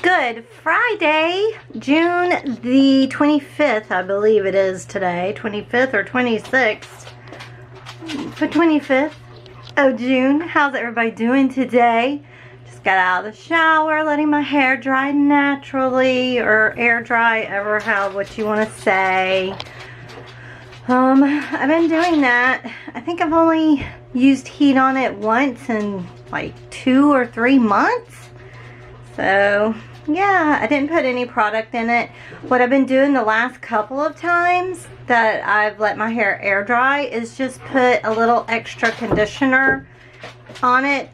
Good Friday, June the 25th, I believe it is today, 25th or 26th, the 25th of June. How's everybody doing today? Just got out of the shower, letting my hair dry naturally, or air dry, ever how what you want to say. I've been doing that. I think I've only used heat on it once in like 2 or 3 months. So yeah, I didn't put any product in it. What I've been doing the last couple of times that I've let my hair air dry is just put a little extra conditioner on it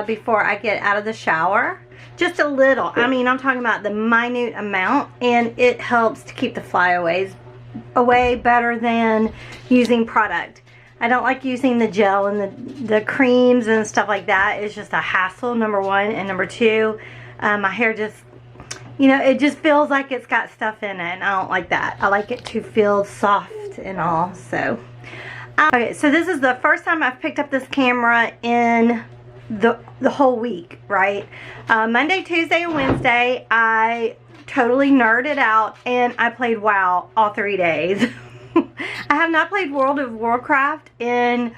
before I get out of the shower. Just a little. I mean, I'm talking about the minute amount, and it helps to keep the flyaways away better than using product. I don't like using the gel and the creams and stuff like that. It's just a hassle, number one, and number two, my hair just, you know, it just feels like it's got stuff in it, and I don't like that. I like it to feel soft and all. So okay, so this is the first time I've picked up this camera in the whole week, right? Monday, Tuesday, and Wednesday I totally nerded out and I played WoW all 3 days. I have not played World of Warcraft in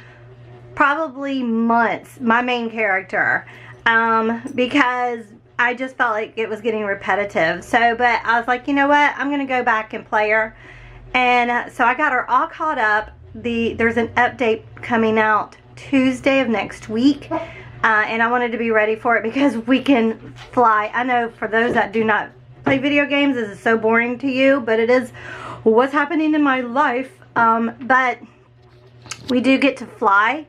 probably months, my main character, because I just felt like it was getting repetitive. So, but I was like, you know what, I'm gonna go back and play her. And so I got her all caught up. There's an update coming out Tuesday of next week, and I wanted to be ready for it because we can fly. I know for those that do not play video games, this is so boring to you, but it is what's happening in my life. But we do get to fly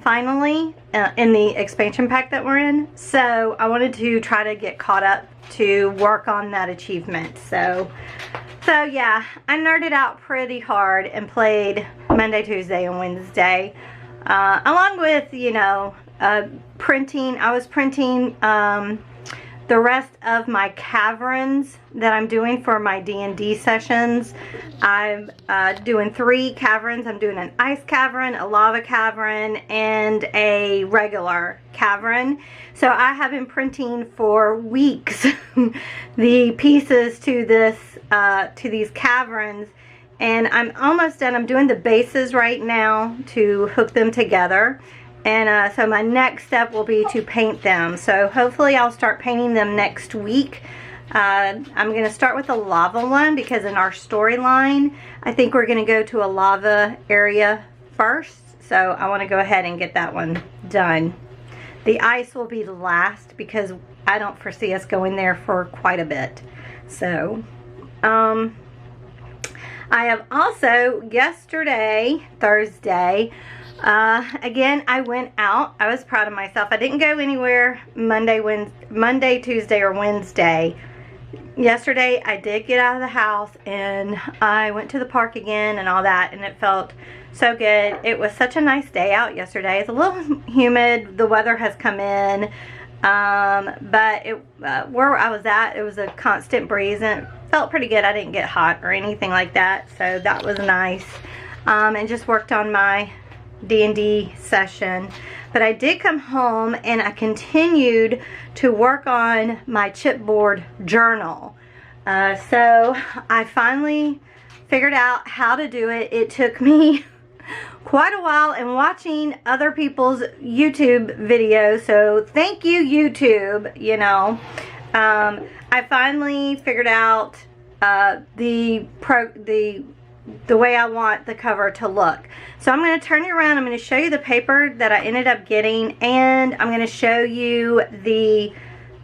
finally in the expansion pack that we're in, so I wanted to try to get caught up to work on that achievement. So yeah, I nerded out pretty hard and played Monday, Tuesday, and Wednesday, along with, you know, printing. I was printing the rest of my caverns that I'm doing for my D&D sessions. I'm doing 3 caverns. I'm doing an ice cavern, a lava cavern, and a regular cavern. So I have been printing for weeks the pieces to this to these caverns, and I'm almost done. I'm doing the bases right now to hook them together. And so my next step will be to paint them. So hopefully I'll start painting them next week. I'm going to start with the lava one because in our storyline, I think we're going to go to a lava area first. So I want to go ahead and get that one done. The ice will be the last because I don't foresee us going there for quite a bit. So I have also, yesterday, Thursday, again, I went out. I was proud of myself. I didn't go anywhere Monday, Tuesday, or Wednesday. Yesterday, I did get out of the house and I went to the park again and all that, and it felt so good. It was such a nice day out yesterday. It's a little humid. The weather has come in, but where I was at, it was a constant breeze and it felt pretty good. I didn't get hot or anything like that, so that was nice. And just worked on my D&D session. But I did come home and I continued to work on my chipboard journal. So I finally figured out how to do it. It took me quite a while and watching other people's YouTube videos, so thank you, YouTube. You know, I finally figured out the way I want the cover to look. So I'm going to turn you around. I'm going to show you the paper that I ended up getting, and I'm going to show you the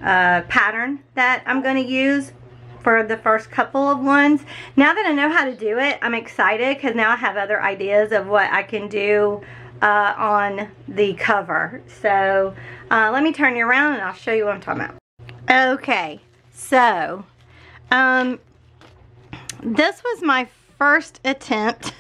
pattern that I'm going to use for the first couple of ones. Now that I know how to do it, I'm excited because now I have other ideas of what I can do on the cover. So let me turn you around and I'll show you what I'm talking about. Okay, so this was my first attempt,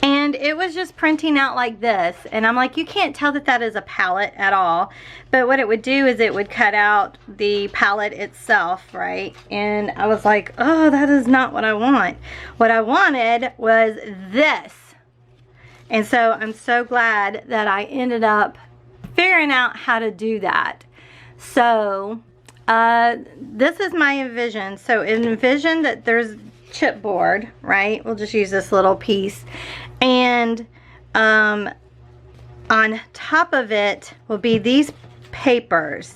and it was just printing out like this, and I'm like, you can't tell that that is a palette at all, but what it would do is it would cut out the palette itself, right? And I was like, oh, that is not what I want. What I wanted was this, and so I'm so glad that I ended up figuring out how to do that. So this is my envision. So envision that there's chipboard, right? We'll just use this little piece. And on top of it will be these papers,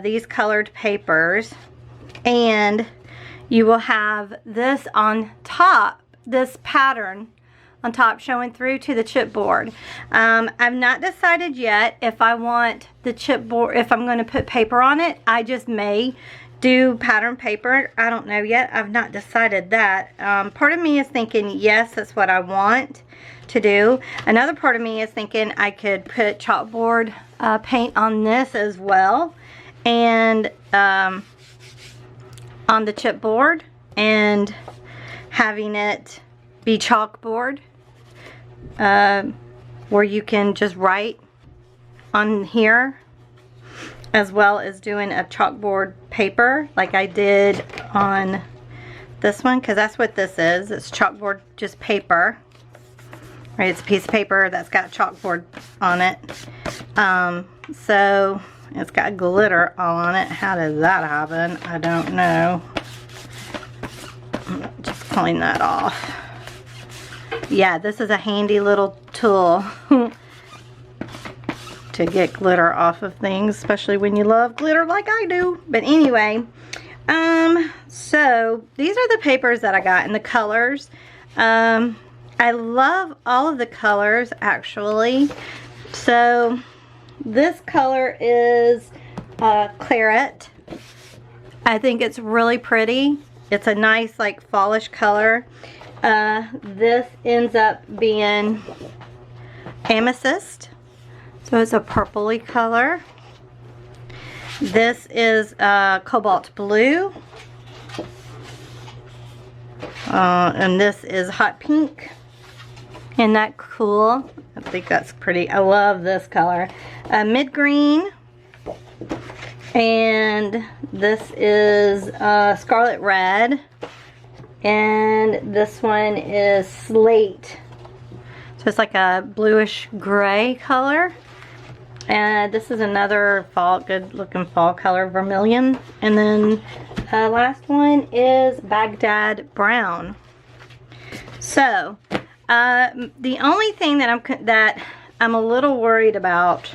these colored papers. And you will have this on top, this pattern on top showing through to the chipboard. I've not decided yet if I want the chipboard, if I'm going to put paper on it. I just may do pattern paper. I don't know yet. I've not decided that. Part of me is thinking, yes, that's what I want to do. Another part of me is thinking I could put chalkboard paint on this as well, and on the chipboard, and having it be chalkboard, where you can just write on here, as well as doing a chalkboard paper like I did on this one, because that's what this is. It's chalkboard, just paper, right? It's a piece of paper that's got chalkboard on it. So it's got glitter all on it. How did that happen? I don't know. Just clean that off. Yeah, this is a handy little tool to get glitter off of things, especially when you love glitter like I do. But anyway, so these are the papers that I got in the colors. I love all of the colors, actually. So this color is claret. I think it's really pretty. It's a nice, like, fallish color. This ends up being amethyst, so it's a purpley color. This is cobalt blue, and this is hot pink. Isn't that cool? I think that's pretty. I love this color. Mid green, and this is scarlet red. And this one is slate, so it's like a bluish gray color. And this is another fall, good looking fall color, vermilion. And then last one is Baghdad brown. So the only thing that I'm a little worried about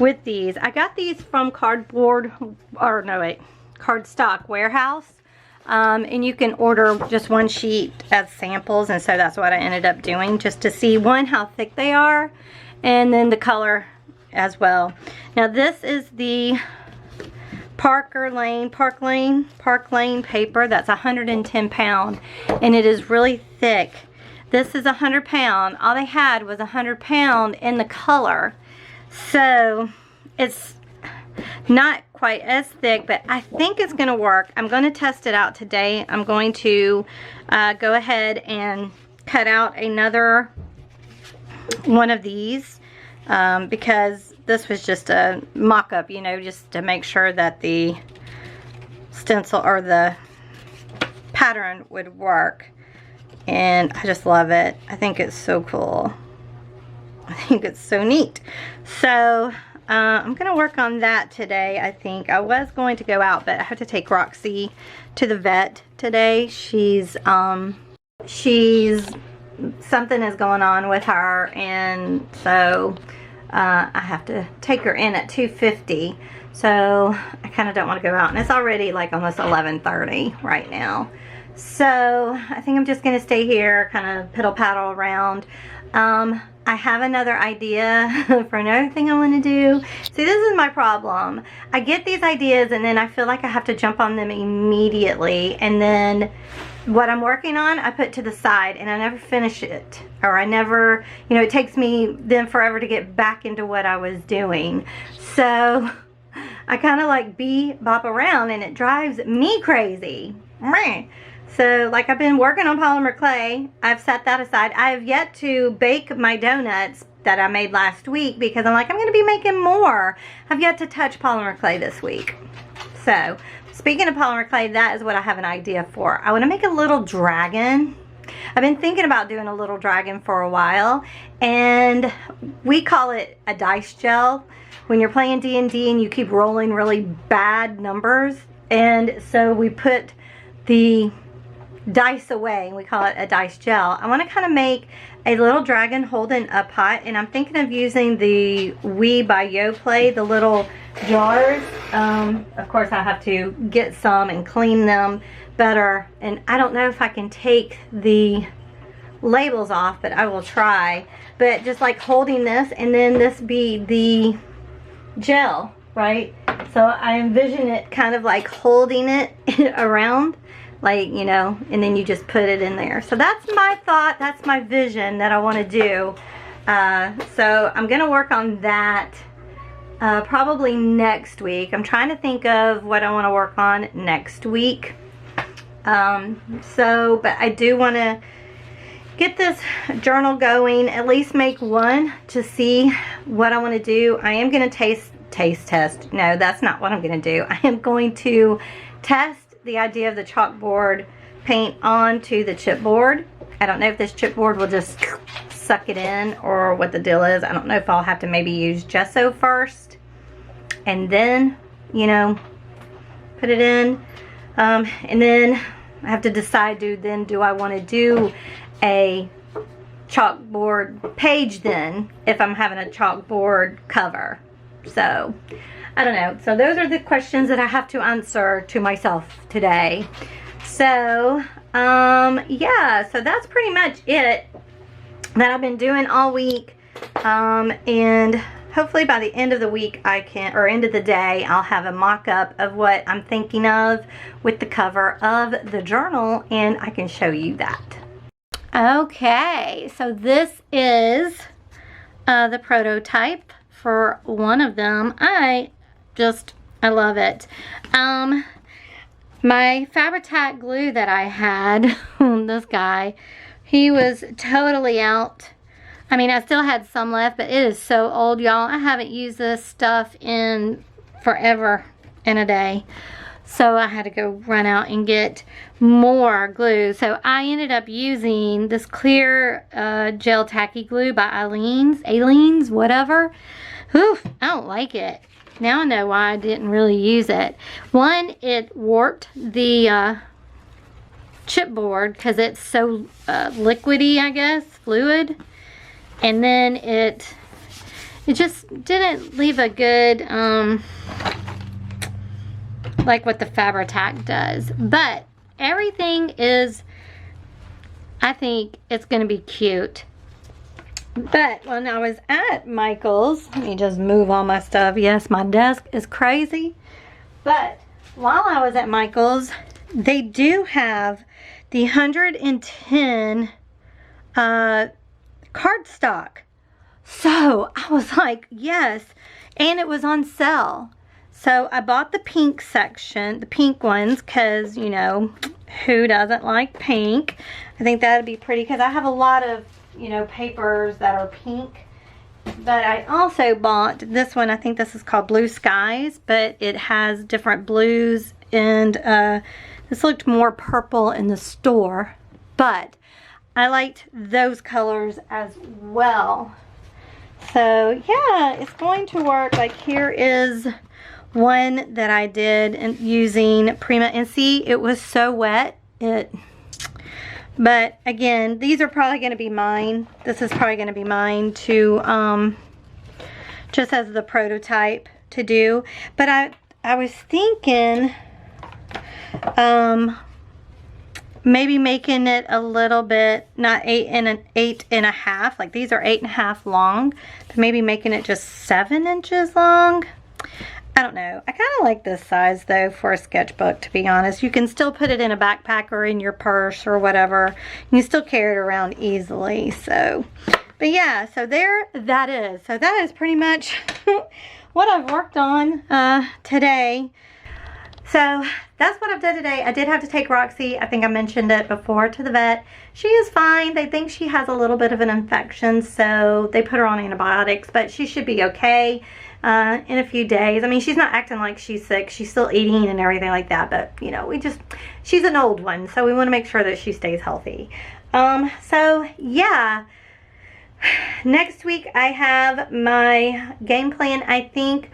with these, I got these from Cardstock Warehouse. And you can order just one sheet as samples, and so that's what I ended up doing, just to see, one, how thick they are, and then the color as well. Now this is the Park Lane paper. That's 110 pound, and it is really thick. This is 100 pound. All they had was 100 pound in the color, so it's not quite as thick, but I think it's going to work. I'm going to test it out today. I'm going to go ahead and cut out another one of these, because this was just a mock-up, you know, just to make sure that the stencil or the pattern would work. And I just love it. I think it's so cool. I think it's so neat. So I'm going to work on that today, I think. I was going to go out, but I have to take Roxy to the vet today. She's something is going on with her, and so I have to take her in at 2:50. So I kind of don't want to go out, and it's already like almost 11:30 right now. So I think I'm just going to stay here, kind of piddle paddle around. I have another idea for another thing I want to do. See, this is my problem. I get these ideas and then I feel like I have to jump on them immediately, and then what I'm working on I put to the side and I never finish it, or I never, you know, it takes me then forever to get back into what I was doing. So I kind of like bop around, and it drives me crazy. So, like, I've been working on polymer clay. I've set that aside. I have yet to bake my donuts that I made last week, because I'm like, I'm going to be making more. I've yet to touch polymer clay this week. So, speaking of polymer clay, that is what I have an idea for. I want to make a little dragon. I've been thinking about doing a little dragon for a while, and we call it a dice gel. when you're playing D&D and you keep rolling really bad numbers. And so we put the dice away. We call it a dice gel. I want to kind of make a little dragon holding a pot, and I'm thinking of using the Wii by Yoplait, the little jars. Of course, I have to get some and clean them better, and I don't know if I can take the labels off, but I will try. But just like holding this, and then this be the gel, right? So I envision it kind of like holding it around, like, you know, and then you just put it in there. So that's my thought, that's my vision that I want to do. So I'm gonna work on that probably next week. I'm trying to think of what I want to work on next week. But I do want to get this journal going, at least make one to see what I want to do. I am going to taste test. No, that's not what I'm going to do. I am going to test the idea of the chalkboard paint onto the chipboard. I don't know if this chipboard will just suck it in or what the deal is. I don't know if I'll have to maybe use gesso first and then, you know, put it in. And then I have to decide, do I want to do a chalkboard page then if I'm having a chalkboard cover? So I don't know. So those are the questions that I have to answer to myself today. So yeah, so that's pretty much it that I've been doing all week. And hopefully by the end of the week or end of the day, I'll have a mock-up of what I'm thinking of with the cover of the journal, and I can show you that. Okay, so this is the prototype for one of them. I love it. My Fabri-Tac glue that I had, this guy, he was totally out. I mean, I still had some left, but it is so old, y'all. I haven't used this stuff in forever and a day. So I had to go run out and get more glue. So I ended up using this clear gel tacky glue by Aleene's, whatever. Oof, I don't like it. Now I know why I didn't really use it. One, it warped the chipboard because it's so liquidy, I guess, fluid. And then it just didn't leave a good, like what the Fabri-Tac does. But everything is, I think it's going to be cute. But when I was at Michael's, let me just move all my stuff. Yes, my desk is crazy. But while I was at Michael's, they do have the 110 cardstock. So I was like, yes. And it was on sale. So I bought the pink section, the pink ones, because, you know, who doesn't like pink? I think that would be pretty, because I have a lot of, you know, papers that are pink. But I also bought this one. I think this is called Blue Skies, but it has different blues, and this looked more purple in the store, but I liked those colors as well. So yeah, it's going to work. Like, here is one that I did using Prima, and see, it was so wet. But again, these are probably going to be mine. This is probably going to be mine to just as the prototype to do. But I was thinking maybe making it a little bit, not 8.5. Like, these are 8.5 long, but maybe making it just 7 inches long. I don't know. I kind of like this size though for a sketchbook, to be honest. You can still put it in a backpack or in your purse or whatever. You can still carry it around easily. So, but yeah, so there that is. So that is pretty much what I've worked on today. So that's what I've done today. I did have to take Roxy, I think I mentioned it before, to the vet. She is fine. They think she has a little bit of an infection, so they put her on antibiotics, but she should be okay in a few days. I mean, she's not acting like she's sick. She's still eating and everything like that, but, you know, she's an old one, so we want to make sure that she stays healthy. So, yeah. Next week I have my game plan, I think.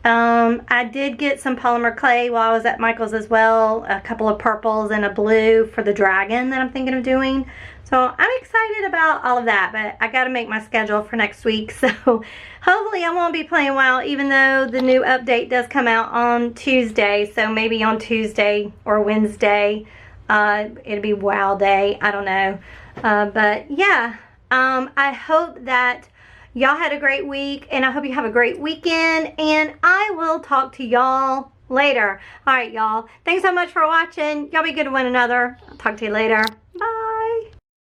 I did get some polymer clay while I was at Michael's as well. A couple of purples and a blue for the dragon that I'm thinking of doing. So I'm excited about all of that, but I got to make my schedule for next week. So hopefully I won't be playing WoW, even though the new update does come out on Tuesday. So maybe on Tuesday or Wednesday, it'll be WoW day. I don't know. But yeah, I hope that y'all had a great week, and I hope you have a great weekend, and I will talk to y'all later. All right, y'all. Thanks so much for watching. Y'all be good to one another. I'll talk to you later. Bye.